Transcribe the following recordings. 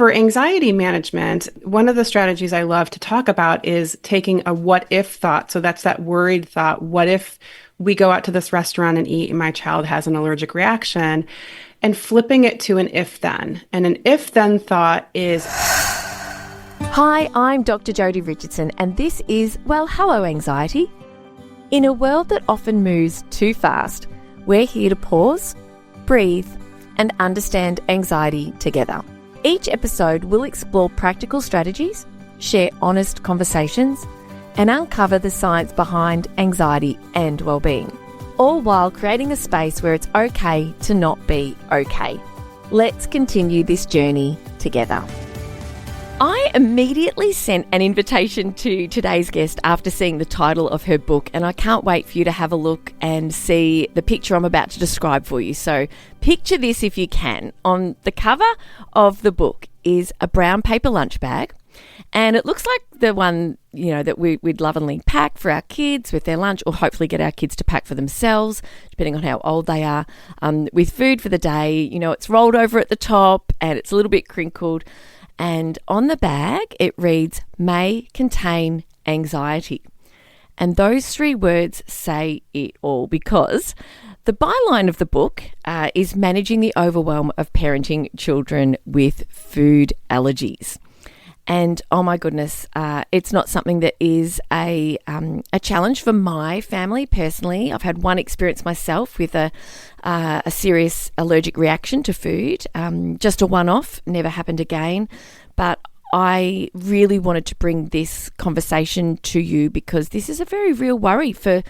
For anxiety management, one of the strategies I love to talk about is taking a what if thought. So that's that worried thought. What if we go out to this restaurant and eat and my child has an allergic reaction? And flipping it to an if then. And an if then thought is, hi, I'm Dr. Jodi Richardson, and this is Well, Hello Anxiety. In a world that often moves too fast, we're here to pause, breathe, and understand anxiety together. Each episode will explore practical strategies, share honest conversations, and uncover the science behind anxiety and well-being, all while creating a space where it's okay to not be okay. Let's continue this journey together. I immediately sent an invitation to today's guest after seeing the title of her book, and I can't wait for you to have a look and see the picture I'm about to describe for you. So picture this if you can. On the cover of the book is a brown paper lunch bag, and it looks like the one, that we'd lovingly pack for our kids with their lunch, or hopefully get our kids to pack for themselves, depending on how old they are, with food for the day. It's rolled over at the top and it's a little bit crinkled. And on the bag, it reads, may contain anxiety. And those three words say it all, because the byline of the book is managing the overwhelm of parenting children with food allergies. And oh my goodness, it's not something that is a challenge for my family personally. I've had one experience myself with a serious allergic reaction to food, just a one-off, never happened again. But I really wanted to bring this conversation to you because this is a very real worry for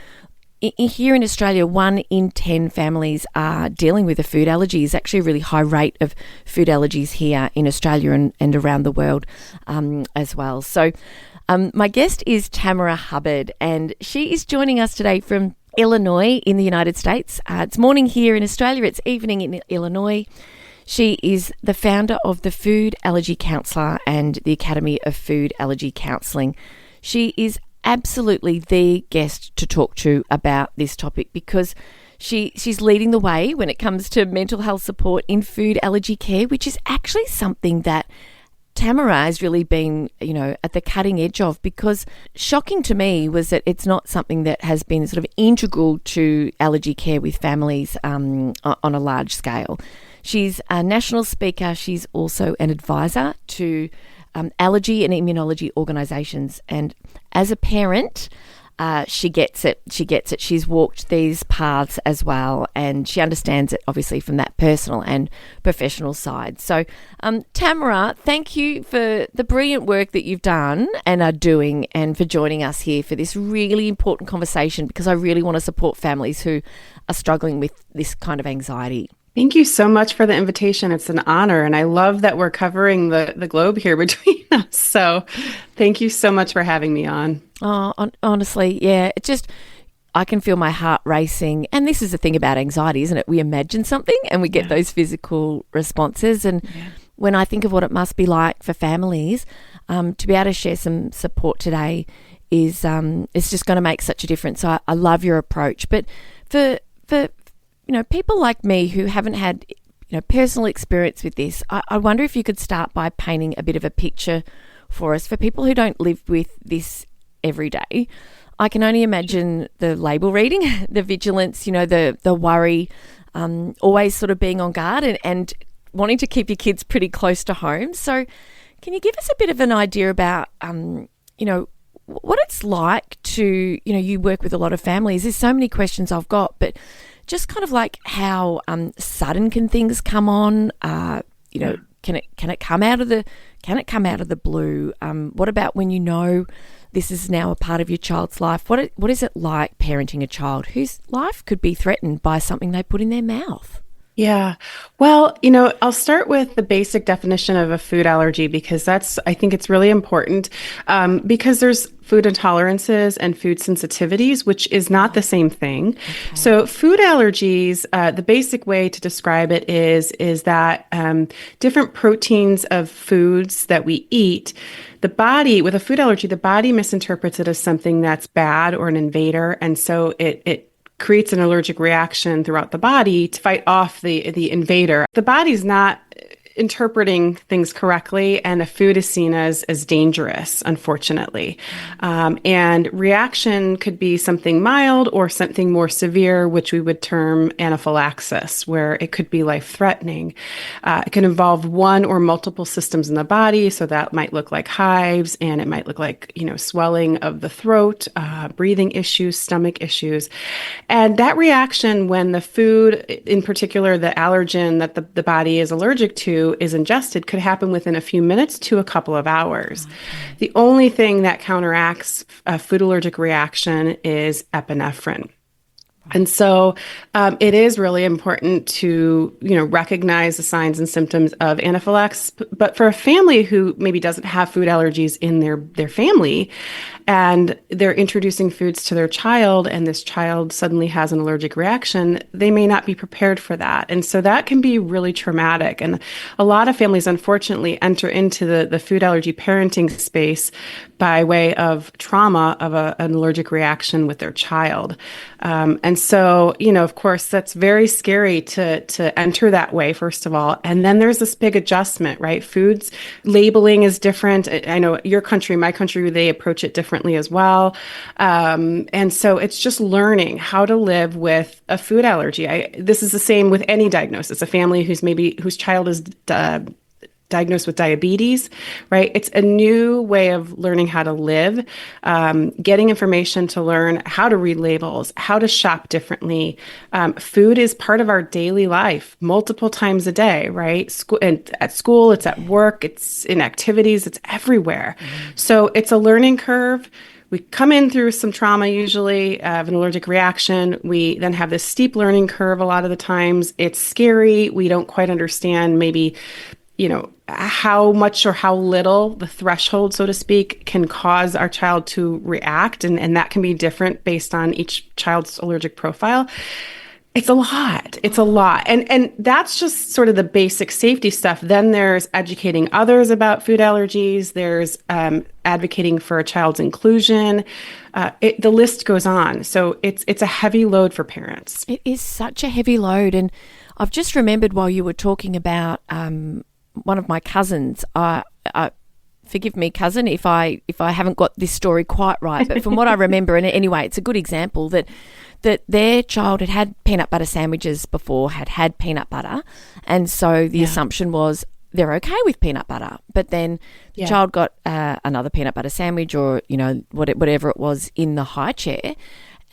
here in Australia. 1 in 10 families are dealing with a food allergy. It's actually a really high rate of food allergies here in Australia and around the world as well. So my guest is Tamara Hubbard, and she is joining us today from Illinois in the United States. It's morning here in Australia. It's evening in Illinois. She is the founder of the Food Allergy Counselor and the Academy of Food Allergy Counselling. She is absolutely the guest to talk to about this topic because she's leading the way when it comes to mental health support in food allergy care, which is actually something that Tamara has really been, at the cutting edge of, because shocking to me was that it's not something that has been sort of integral to allergy care with families on a large scale. She's a national speaker. She's also an advisor to allergy and immunology organisations. And as a parent, she gets it. She's walked these paths as well, and she understands it obviously from that personal and professional side. So, Tamara, thank you for the brilliant work that you've done and are doing, and for joining us here for this really important conversation, because I really want to support families who are struggling with this kind of anxiety. Thank you so much for the invitation. It's an honor. And I love that we're covering the globe here between us. So thank you so much for having me on. Oh, honestly, yeah, it just, I can feel my heart racing. And this is the thing about anxiety, isn't it? We imagine something and we get those physical responses. And when I think of what it must be like for families, to be able to share some support today is it's just going to make such a difference. So I love your approach. But for people like me who haven't had, personal experience with this, I wonder if you could start by painting a bit of a picture for us, for people who don't live with this every day. I can only imagine the label reading, the vigilance, the worry, always sort of being on guard and wanting to keep your kids pretty close to home. So can you give us a bit of an idea about, what it's like to, you work with a lot of families. There's so many questions I've got, but just kind of like how sudden can things come on? Can it come out of the blue? What about when this is now a part of your child's life? What is it like parenting a child whose life could be threatened by something they put in their mouth? Yeah. Well, I'll start with the basic definition of a food allergy, because I think it's really important, because there's food intolerances and food sensitivities, which is not the same thing. Okay. So food allergies, the basic way to describe it is that different proteins of foods that we eat, the body, with a food allergy, the body misinterprets it as something that's bad or an invader. And so it creates an allergic reaction throughout the body to fight off the invader. The body's not interpreting things correctly, and a food is seen as dangerous, unfortunately. And reaction could be something mild or something more severe, which we would term anaphylaxis, where it could be life-threatening. It can involve one or multiple systems in the body, so that might look like hives, and it might look like, swelling of the throat, breathing issues, stomach issues. And that reaction, when the food, in particular the allergen that the body is allergic to, is ingested, could happen within a few minutes to a couple of hours. Okay. The only thing that counteracts a food allergic reaction is epinephrine. And so it is really important to, recognize the signs and symptoms of anaphylaxis. But for a family who maybe doesn't have food allergies in their family, and they're introducing foods to their child, and this child suddenly has an allergic reaction, they may not be prepared for that. And so that can be really traumatic. And a lot of families, unfortunately, enter into the food allergy parenting space by way of trauma of an allergic reaction with their child. And so, of course, that's very scary to enter that way, first of all. And then there's this big adjustment, right? Foods labeling is different. I know your country, my country, they approach it differently as well. And so it's just learning how to live with a food allergy. This is the same with any diagnosis. A family whose child is diagnosed with diabetes, right? It's a new way of learning how to live, getting information to learn how to read labels, how to shop differently. Food is part of our daily life multiple times a day, right? At school, it's at work, it's in activities, it's everywhere. Mm-hmm. So it's a learning curve. We come in through some trauma, usually of an allergic reaction. We then have this steep learning curve a lot of the times. It's scary. We don't quite understand maybe how much or how little the threshold, so to speak, can cause our child to react. And that can be different based on each child's allergic profile. It's a lot. It's a lot. And that's just sort of the basic safety stuff. Then there's educating others about food allergies. There's advocating for a child's inclusion. The list goes on. So it's a heavy load for parents. It is such a heavy load. And I've just remembered while you were talking about one of my cousins. Forgive me, cousin, if I haven't got this story quite right, but from what I remember, and anyway, it's a good example that their child had peanut butter sandwiches before, had peanut butter, and so the assumption was they're okay with peanut butter. But then the child got another peanut butter sandwich, or whatever it was, in the high chair.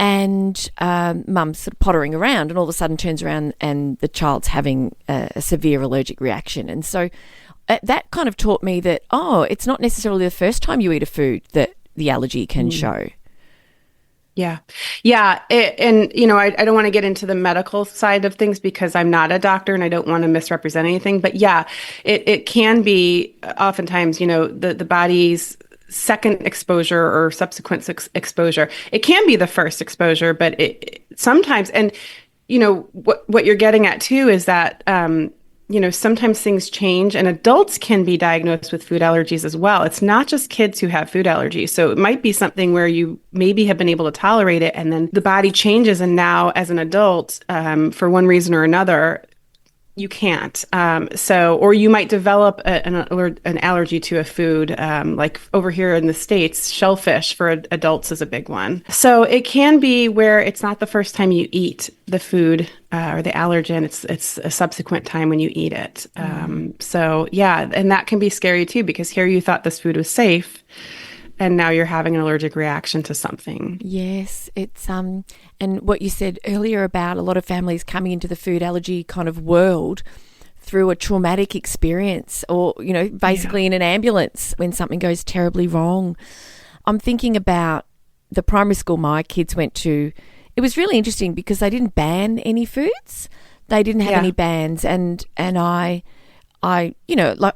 And mum's sort of pottering around, and all of a sudden turns around and the child's having a severe allergic reaction. And so that kind of taught me that, it's not necessarily the first time you eat a food that the allergy can show. Yeah. Yeah. I don't want to get into the medical side of things because I'm not a doctor and I don't want to misrepresent anything. But yeah, it can be oftentimes, the body's second exposure or subsequent exposure. It can be the first exposure, but it sometimes, and what you're getting at too is that sometimes things change, and adults can be diagnosed with food allergies as well. It's not just kids who have food allergies. So it might be something where you maybe have been able to tolerate it, and then the body changes, and now as an adult, for one reason or another, you can't. Or you might develop an allergy to a food, like over here in the States, shellfish for adults is a big one. So it can be where it's not the first time you eat the food or the allergen, it's a subsequent time when you eat it. And that can be scary too, because here you thought this food was safe, and now you're having an allergic reaction to something. Yes, it's and what you said earlier about a lot of families coming into the food allergy kind of world through a traumatic experience, or basically in an ambulance when something goes terribly wrong. I'm thinking about the primary school my kids went to. It was really interesting because they didn't ban any foods. They didn't have any bans, and I like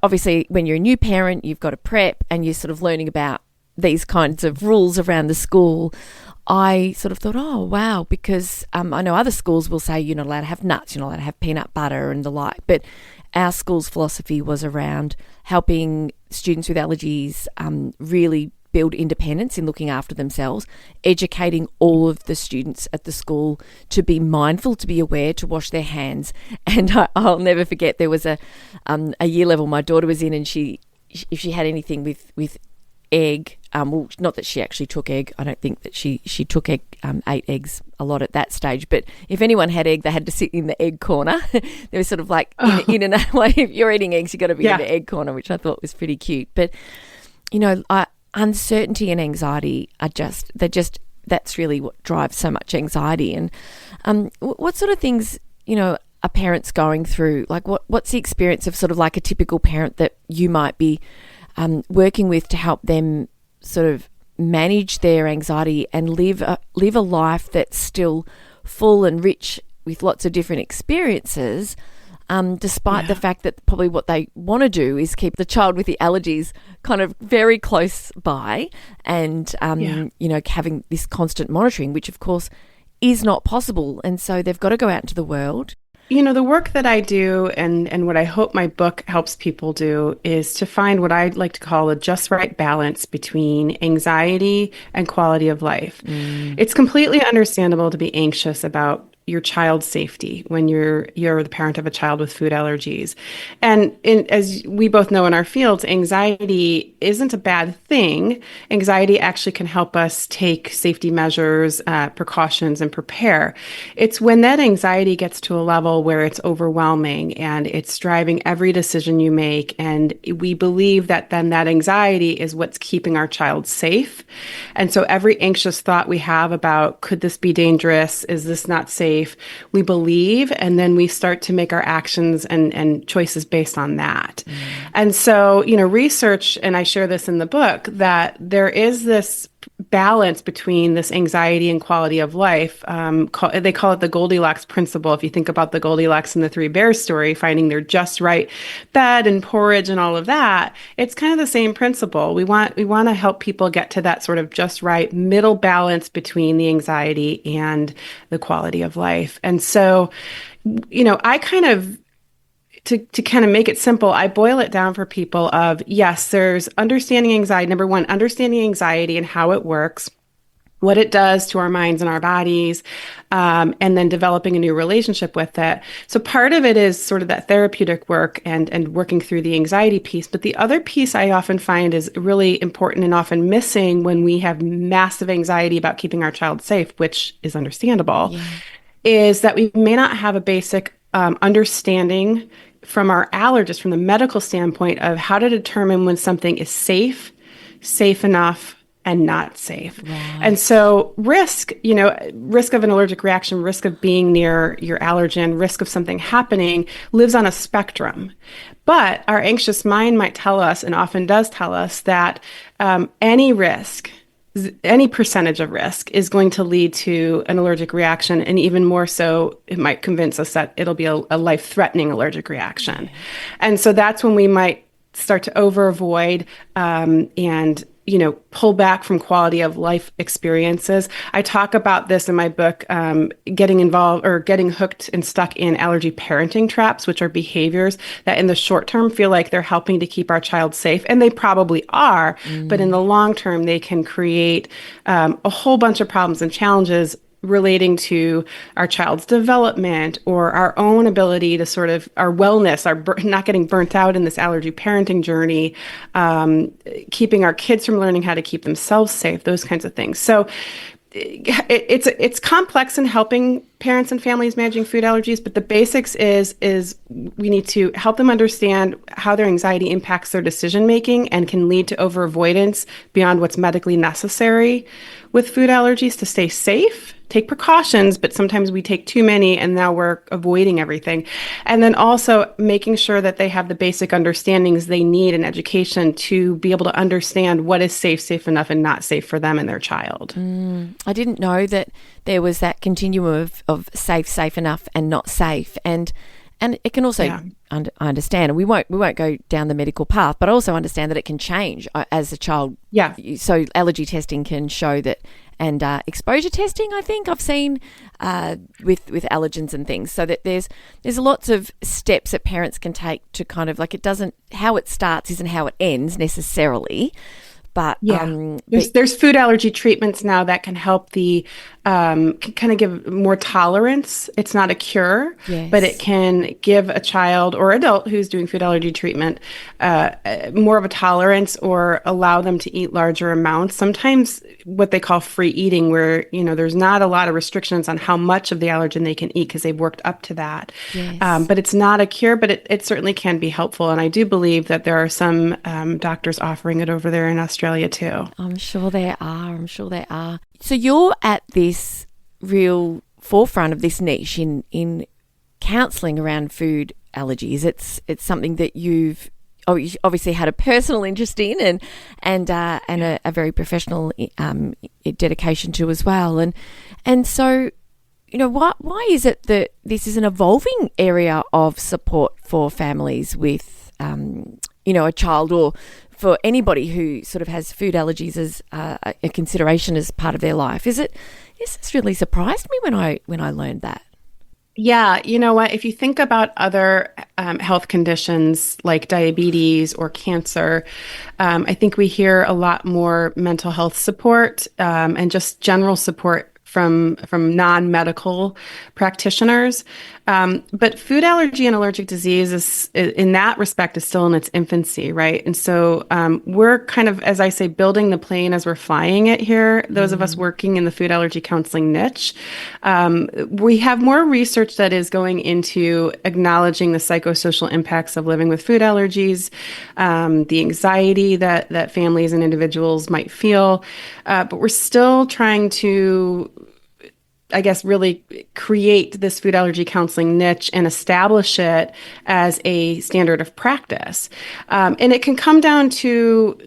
obviously when you're a new parent, you've got to prep and you're sort of learning about these kinds of rules around the school. I sort of thought, oh, wow, because I know other schools will say you're not allowed to have nuts, you're not allowed to have peanut butter and the like, but our school's philosophy was around helping students with allergies really build independence in looking after themselves, educating all of the students at the school to be mindful, to be aware, to wash their hands. And I'll never forget, there was a year level my daughter was in, and if she had anything with egg, well, not that she actually took egg. I don't think that she took egg, ate eggs a lot at that stage. But if anyone had egg, they had to sit in the egg corner. There was sort of like in an way, if you're eating eggs, you've got to be in the egg corner, which I thought was pretty cute. But uncertainty and anxiety that's really what drives so much anxiety. And what sort of things are parents going through? Like what's the experience of sort of like a typical parent that you might be working with to help them sort of manage their anxiety and live a life that's still full and rich with lots of different experiences, despite the fact that probably what they want to do is keep the child with the allergies kind of very close by and, having this constant monitoring, which of course is not possible. And so they've got to go out into the world. The work that I do and what I hope my book helps people do is to find what I'd like to call a just right balance between anxiety and quality of life. It's completely understandable to be anxious about your child's safety when you're the parent of a child with food allergies. And as we both know in our fields, anxiety isn't a bad thing. Anxiety actually can help us take safety measures, precautions, and prepare. It's when that anxiety gets to a level where it's overwhelming and it's driving every decision you make. And we believe that then that anxiety is what's keeping our child safe. And so every anxious thought we have about, could this be dangerous? Is this not safe? We believe, and then we start to make our actions and choices based on that. And so, research, and I share this in the book, that there is this balance between this anxiety and quality of life. They call it the Goldilocks principle. If you think about the Goldilocks and the Three Bears story, finding their just right bed and porridge and all of that, it's kind of the same principle. We want to help people get to that sort of just right middle balance between the anxiety and the quality of life. And so, I kind of to kind of make it simple, I boil it down for people of, yes, there's understanding anxiety. Number one, understanding anxiety and how it works, what it does to our minds and our bodies, and then developing a new relationship with it. So part of it is sort of that therapeutic work and working through the anxiety piece. But the other piece I often find is really important and often missing when we have massive anxiety about keeping our child safe, which is understandable, is that we may not have a basic understanding from our allergist, from the medical standpoint, of how to determine when something is safe enough, and not safe. Right. And so risk of an allergic reaction, risk of being near your allergen, risk of something happening lives on a spectrum. But our anxious mind might tell us, and often does tell us, that any percentage of risk is going to lead to an allergic reaction. And even more so, it might convince us that it'll be a life-threatening allergic reaction. And so that's when we might start to over-avoid and pull back from quality of life experiences. I talk about this in my book, getting involved or getting hooked and stuck in allergy parenting traps, which are behaviors that in the short term feel like they're helping to keep our child safe. And they probably are, but in the long term, they can create a whole bunch of problems and challenges relating to our child's development or our own ability to sort of our wellness, not getting burnt out in this allergy parenting journey, keeping our kids from learning how to keep themselves safe, those kinds of things. So it's complex in helping parents and families managing food allergies, but the basics is we need to help them understand how their anxiety impacts their decision making and can lead to over avoidance beyond what's medically necessary with food allergies to stay safe. Take precautions, but sometimes we take too many and now we're avoiding everything. And then also making sure that they have the basic understandings they need in education to be able to understand what is safe enough, and not safe for them and their child. I didn't know that there was that continuum of safe enough, and not safe. And it can also, I understand, and we won't go down the medical path, but I also understand that it can change as a child. Yeah. So allergy testing can show that, and exposure testing, I think I've seen with allergens and things. So that there's lots of steps that parents can take to kind of, like, how it starts isn't how it ends necessarily, But Yeah. There's food allergy treatments now that can help can kind of give more tolerance. It's not a cure, but it yes. can give a child or adult who's doing food allergy treatment more of a tolerance or allow them to eat larger amounts. Sometimes what they call free eating, where, there's not a lot of restrictions on how much of the allergen they can eat because they've worked up to that. Yes. But it's not a cure, but it certainly can be helpful. And I do believe that there are some doctors offering it over there in Australia too. I'm sure there are. So you're at this real forefront of this niche in counselling around food allergies. It's something that you've obviously had a personal interest in and a very professional dedication to as well. And so, why is it that this is an evolving area of support for families with a child, or for anybody who sort of has food allergies as a consideration as part of their life? This really surprised me when I learned that. Yeah, you know what? If you think about other health conditions like diabetes or cancer, I think we hear a lot more mental health support and just general support from non-medical practitioners. But food allergy and allergic disease is, in that respect, is still in its infancy, right? And so we're kind of, as I say, building the plane as we're flying it here, those of us working in the food allergy counseling niche. We have more research that is going into acknowledging the psychosocial impacts of living with food allergies, the anxiety that families and individuals might feel. But we're still trying to, I guess, really create this food allergy counseling niche and establish it as a standard of practice. And it can come down to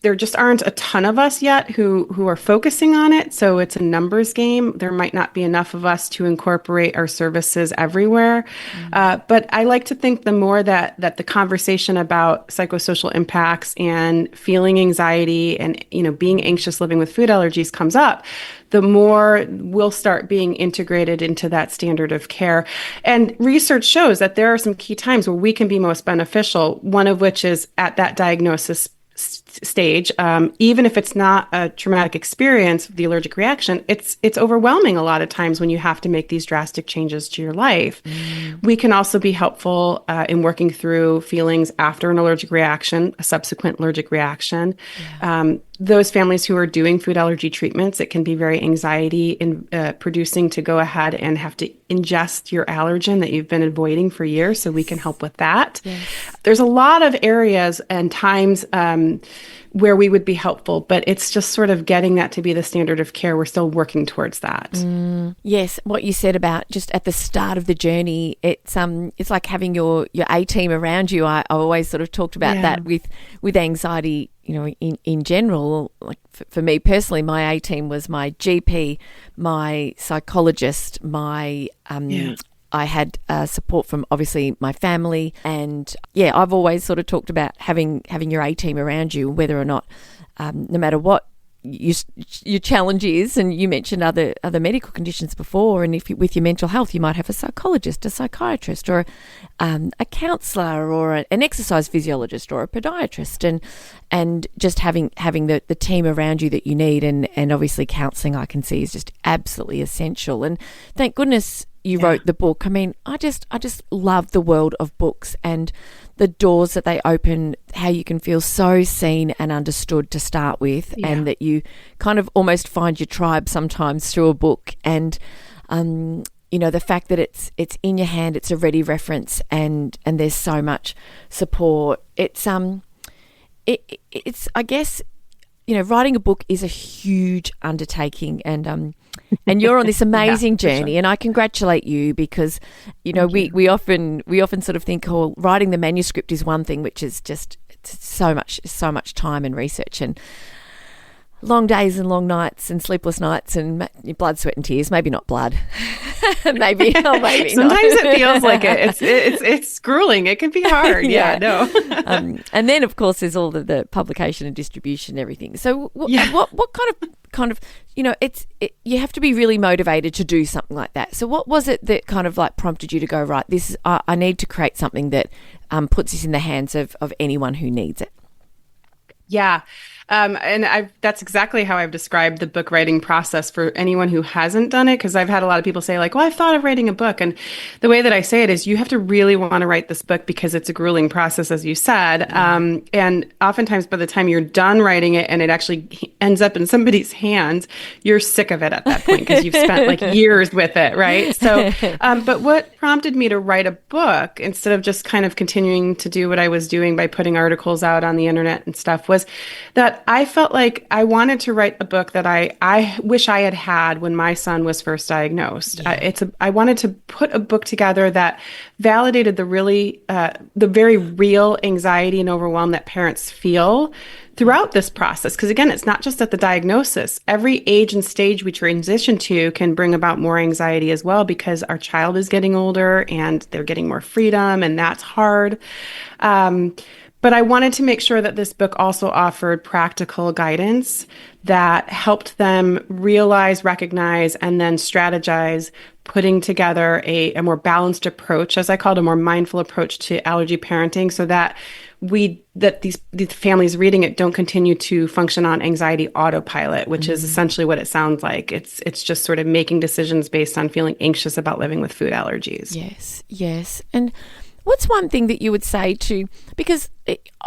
there just aren't a ton of us yet who are focusing on it. So it's a numbers game. There might not be enough of us to incorporate our services everywhere. But I like to think the more that the conversation about psychosocial impacts and feeling anxiety and, being anxious living with food allergies comes up, the more we'll start being integrated into that standard of care. And research shows that there are some key times where we can be most beneficial, one of which is at that diagnosis stage. Even if it's not a traumatic experience, the allergic reaction, it's overwhelming a lot of times when you have to make these drastic changes to your life. We can also be helpful in working through feelings after an allergic reaction, a subsequent allergic reaction. Those families who are doing food allergy treatments, it can be very anxiety producing to go ahead and have to ingest your allergen that you've been avoiding for years. So we can help with that. Yes. There's a lot of areas and times where we would be helpful, but it's just sort of getting that to be the standard of care. We're still working towards that. Yes, what you said about just at the start of the journey, it's like having your A-team around you. I always sort of talked about that with anxiety, in general. Like for me personally, my A-team was my GP, my psychologist, I had support from obviously my family, and I've always sort of talked about having your A-team around you, whether or not, no matter what your challenge is. And you mentioned other medical conditions before, and if with your mental health, you might have a psychologist, a psychiatrist, or a counsellor, or an exercise physiologist, or a podiatrist, and just having the team around you that you need, and obviously counselling, I can see, is just absolutely essential. And thank goodness you wrote the book. I mean, I just love the world of books and the doors that they open, how you can feel so seen and understood to start with, and that you kind of almost find your tribe sometimes through a book. And the fact that it's in your hand, it's a ready reference, and there's so much support. It's I guess, writing a book is a huge undertaking, and you're on this amazing journey, sure. And I congratulate you, because we often sort of think, writing the manuscript is one thing, which is just so much time and research and long days and long nights and sleepless nights and blood, sweat and tears. Maybe not blood. maybe Sometimes not. It feels like it. It's grueling. It can be hard. No. And then of course there's all the publication and distribution and everything. So what kind of you have to be really motivated to do something like that. So what was it that kind of like prompted you to go, right, this is, I need to create something that puts this in the hands of anyone who needs it? Yeah. That's exactly how I've described the book writing process for anyone who hasn't done it. Because I've had a lot of people say, like, well, I've thought of writing a book. And the way that I say it is you have to really want to write this book because it's a grueling process, as you said. And oftentimes by the time you're done writing it and it actually ends up in somebody's hands, you're sick of it at that point because you've spent like years with it, right? So, but what prompted me to write a book instead of just kind of continuing to do what I was doing by putting articles out on the internet and stuff was that I felt like I wanted to write a book that I wish I had had when my son was first diagnosed. Yeah. I wanted to put a book together that validated the very real anxiety and overwhelm that parents feel throughout this process. Because again, it's not just at the diagnosis. Every age and stage we transition to can bring about more anxiety as well because our child is getting older and they're getting more freedom, and that's hard. But I wanted to make sure that this book also offered practical guidance that helped them realize, recognize, and then strategize, putting together a more balanced approach, as I called a more mindful approach to allergy parenting, so that these families reading it don't continue to function on anxiety autopilot, which is essentially what it sounds like. It's just sort of making decisions based on feeling anxious about living with food allergies. Yes, yes. And what's one thing that you would say to, because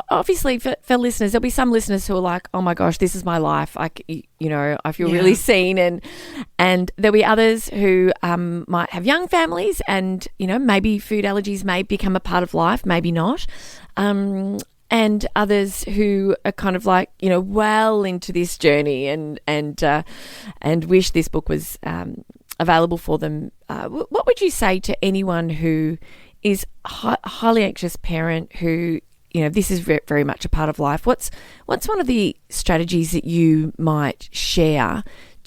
obviously for listeners, there'll be some listeners who are like, oh my gosh, this is my life. I feel really seen. And there'll be others who might have young families and, maybe food allergies may become a part of life, maybe not. And others who are kind of like, well into this journey and wish this book was available for them. What would you say to anyone who is highly anxious parent who, this is very much a part of life? What's one of the strategies that you might share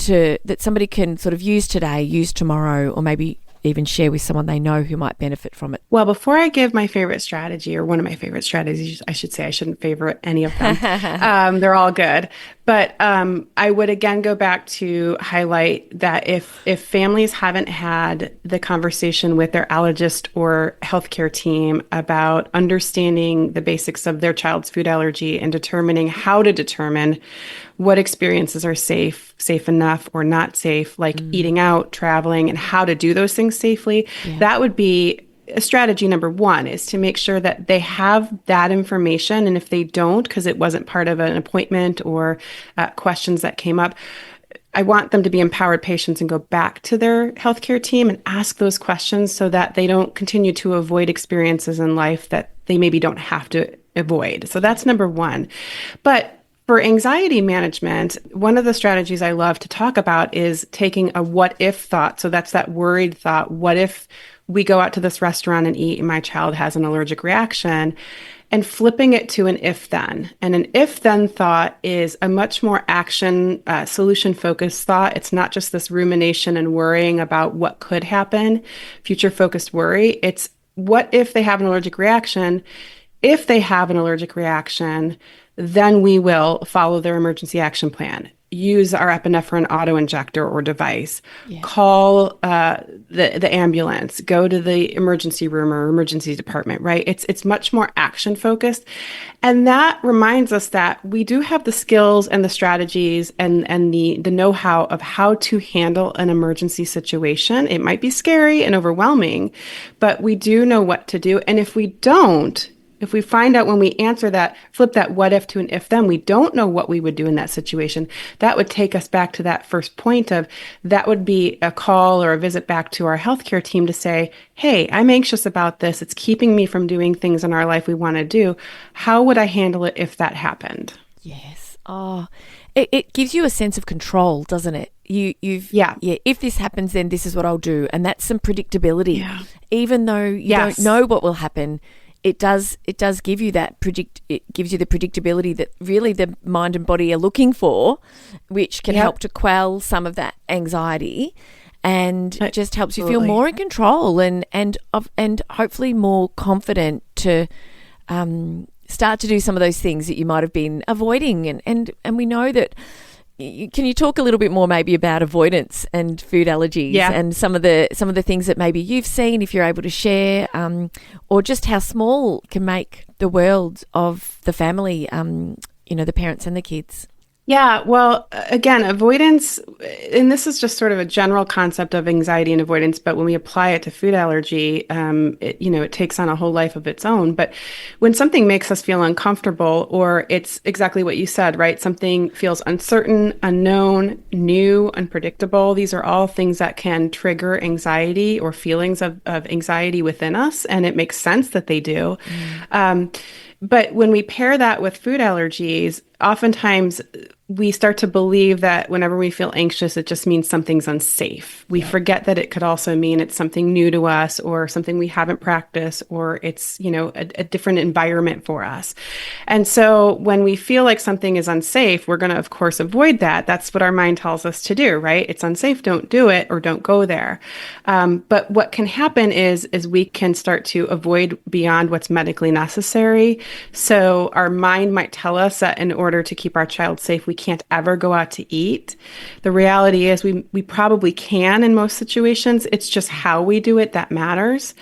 that somebody can sort of use today, use tomorrow, or maybe even share with someone they know who might benefit from it? Well, before I give my favorite strategy, or one of my favorite strategies, I should say, I shouldn't favorite any of them. They're all good. But I would again go back to highlight that if families haven't had the conversation with their allergist or healthcare team about understanding the basics of their child's food allergy and determining how to determine what experiences are safe enough or not safe, like eating out, traveling, and how to do those things safely, that would be strategy number one, is to make sure that they have that information. And if they don't, because it wasn't part of an appointment or questions that came up, I want them to be empowered patients and go back to their healthcare team and ask those questions so that they don't continue to avoid experiences in life that they maybe don't have to avoid. So that's number one. But for anxiety management, one of the strategies I love to talk about is taking a what if thought. So that's that worried thought. What if we go out to this restaurant and eat and my child has an allergic reaction? And flipping it to an if then. And an if then thought is a much more action, solution focused thought. It's not just this rumination and worrying about what could happen, future focused worry. It's what if they have an allergic reaction? If they have an allergic reaction, then we will follow their emergency action plan. Use our epinephrine auto-injector or device. Call the ambulance. Go to the emergency room or emergency department, right? It's much more action-focused. And that reminds us that we do have the skills and the strategies and the know-how of how to handle an emergency situation. It might be scary and overwhelming, but we do know what to do. And if we don't, if we find out when we answer that, flip that what if to an if then, we don't know what we would do in that situation, that would take us back to that first point of that would be a call or a visit back to our healthcare team to say, hey, I'm anxious about this. It's keeping me from doing things in our life we want to do. How would I handle it if that happened? Yes. Oh, it gives you a sense of control, doesn't it? If this happens, then this is what I'll do. And that's some predictability. Yeah. Even though you don't know what will happen, it does give you that it gives you the predictability that really the mind and body are looking for, which can help to quell some of that anxiety and just helps you feel more in control and hopefully more confident to start to do some of those things that you might have been avoiding. And we know that. Can you talk a little bit more maybe about avoidance and food allergies and some of the things that maybe you've seen, if you're able to share, or just how small can make the world of the family, the parents and the kids? Yeah, well, again, avoidance, and this is just sort of a general concept of anxiety and avoidance, but when we apply it to food allergy, it takes on a whole life of its own. But when something makes us feel uncomfortable, or it's exactly what you said, right? Something feels uncertain, unknown, new, unpredictable. These are all things that can trigger anxiety or feelings of anxiety within us, and it makes sense that they do. But when we pair that with food allergies, oftentimes we start to believe that whenever we feel anxious, it just means something's unsafe. We forget that it could also mean it's something new to us or something we haven't practiced, or it's, a different environment for us. And so when we feel like something is unsafe, we're going to, of course, avoid that. That's what our mind tells us to do, right? It's unsafe. Don't do it or don't go there. But what can happen is we can start to avoid beyond what's medically necessary. So our mind might tell us that in order to keep our child safe, we can't ever go out to eat. The reality is we probably can in most situations. It's just how we do it that matters.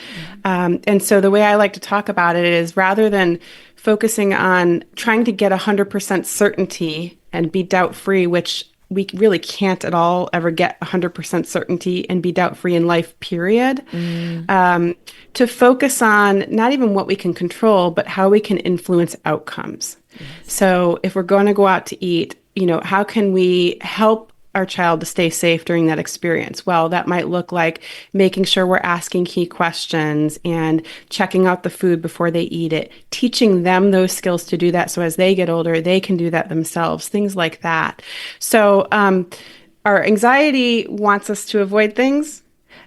And so the way I like to talk about it is, rather than focusing on trying to get 100% certainty and be doubt-free, which we really can't at all ever get 100% certainty and be doubt-free in life, period. To focus on not even what we can control, but how we can influence outcomes. Yes. So if we're going to go out to eat, how can we help our child to stay safe during that experience? Well, that might look like making sure we're asking key questions and checking out the food before they eat it, teaching them those skills to do that. So as they get older, they can do that themselves, things like that. So our anxiety wants us to avoid things,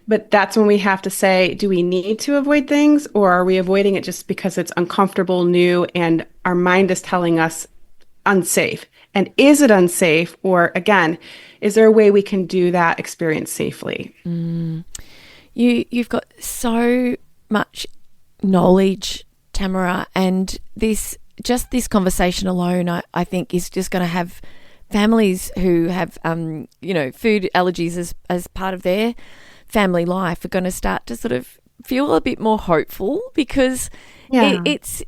but that's when we have to say, do we need to avoid things, or are we avoiding it just because it's uncomfortable, new, and our mind is telling us unsafe? And is it unsafe? Or again, is there a way we can do that experience safely? You've got so much knowledge, Tamara, and this conversation alone, I think, is just going to have families who have, food allergies as part of their family life are going to start to sort of feel a bit more hopeful, because it's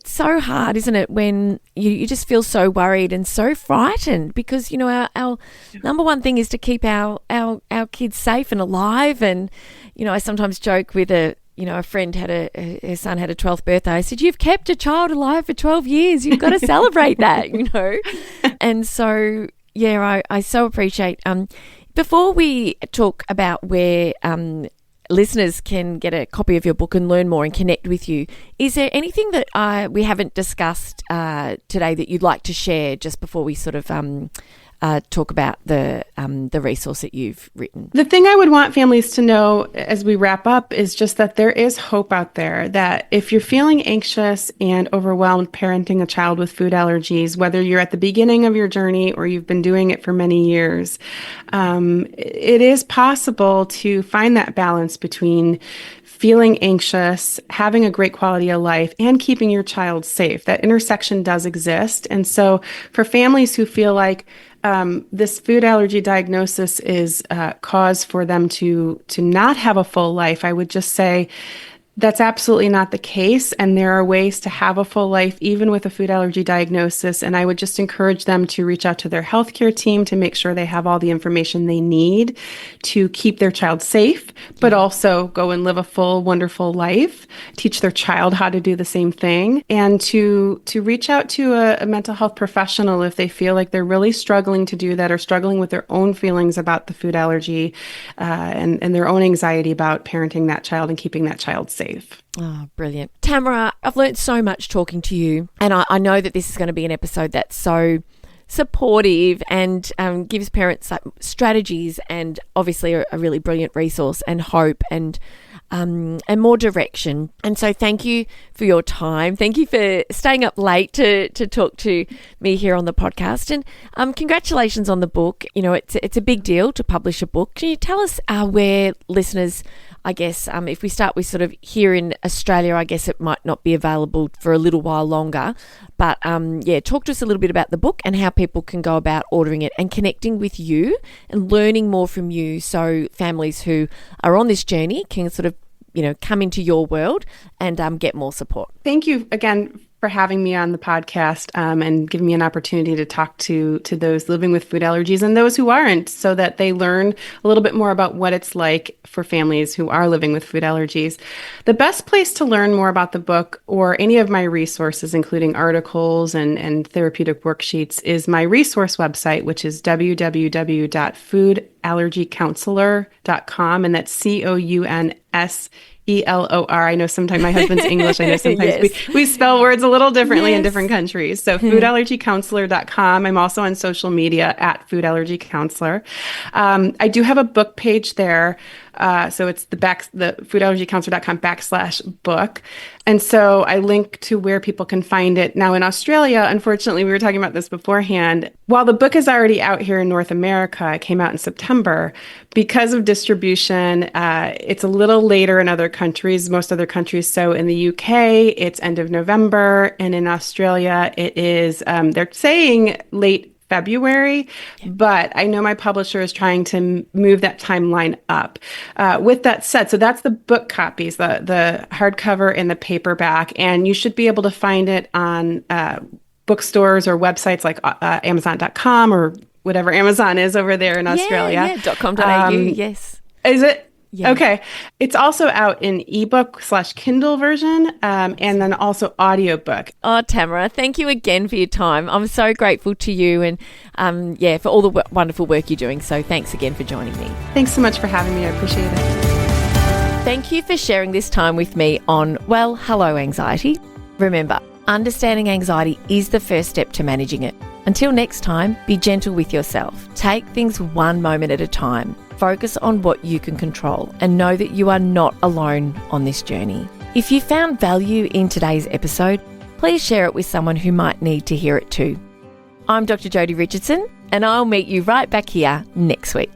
so hard, isn't it, when you just feel so worried and so frightened, because our number one thing is to keep our kids safe and alive. And I sometimes joke with a friend her son had a 12th birthday. I said, you've kept a child alive for 12 years. You've got to celebrate that, And so, I so appreciate. Before we talk about where listeners can get a copy of your book and learn more and connect with you, is there anything that we haven't discussed today that you'd like to share just before we sort of talk about the resource that you've written? The thing I would want families to know as we wrap up is just that there is hope out there, that if you're feeling anxious and overwhelmed parenting a child with food allergies, whether you're at the beginning of your journey or you've been doing it for many years, it is possible to find that balance between feeling anxious, having a great quality of life, and keeping your child safe. That intersection does exist. And so for families who feel like this food allergy diagnosis is cause for them to not have a full life, I would just say that's absolutely not the case. And there are ways to have a full life, even with a food allergy diagnosis. And I would just encourage them to reach out to their healthcare team to make sure they have all the information they need to keep their child safe, but also go and live a full, wonderful life, teach their child how to do the same thing, and to reach out to a mental health professional if they feel like they're really struggling to do that, or struggling with their own feelings about the food allergy and their own anxiety about parenting that child and keeping that child safe. Oh, brilliant. Tamara, I've learned so much talking to you, and I know that this is going to be an episode that's so supportive and gives parents strategies and obviously a really brilliant resource and hope and more direction. And so thank you for your time. Thank you for staying up late to talk to me here on the podcast. And congratulations on the book. It's a big deal to publish a book. Can you tell us where listeners, I guess, if we start with sort of here in Australia, I guess it might not be available for a little while longer. But talk to us a little bit about the book and how people can go about ordering it and connecting with you and learning more from you, so families who are on this journey can sort of come into your world and get more support. Thank you again for having me on the podcast and giving me an opportunity to talk to those living with food allergies and those who aren't, so that they learn a little bit more about what it's like for families who are living with food allergies. The best place to learn more about the book or any of my resources, including articles and therapeutic worksheets, is my resource website, which is www.foodallergycounselor.com, and that's COUNSELOR. I know sometimes my husband's English. I know sometimes Yes. we spell words a little differently in Yes. different countries. So foodallergycounselor.com. I'm also on social media at Food Allergy Counselor. I do have a book page there. So it's the foodallergycounselor.com/book. And so I link to where people can find it. Now in Australia, unfortunately, we were talking about this beforehand. While the book is already out here in North America, it came out in September. Because of distribution, it's a little later in other countries, most other countries. So in the UK, it's end of November. And in Australia, it is, they're saying late February, but I know my publisher is trying to move that timeline up. With that said, so that's the book copies, the hardcover and the paperback, and you should be able to find it on bookstores or websites like Amazon.com or whatever Amazon is over there in Australia. Yeah, .com.au, yes. Is it? Yeah. Okay. It's also out in ebook/Kindle version, and then also audiobook. Oh, Tamara, thank you again for your time. I'm so grateful to you and, for all the wonderful work you're doing. So thanks again for joining me. Thanks so much for having me. I appreciate it. Thank you for sharing this time with me on Well, Hello Anxiety. Remember, understanding anxiety is the first step to managing it. Until next time, be gentle with yourself. Take things one moment at a time. Focus on what you can control and know that you are not alone on this journey. If you found value in today's episode, please share it with someone who might need to hear it too. I'm Dr. Jodi Richardson, and I'll meet you right back here next week.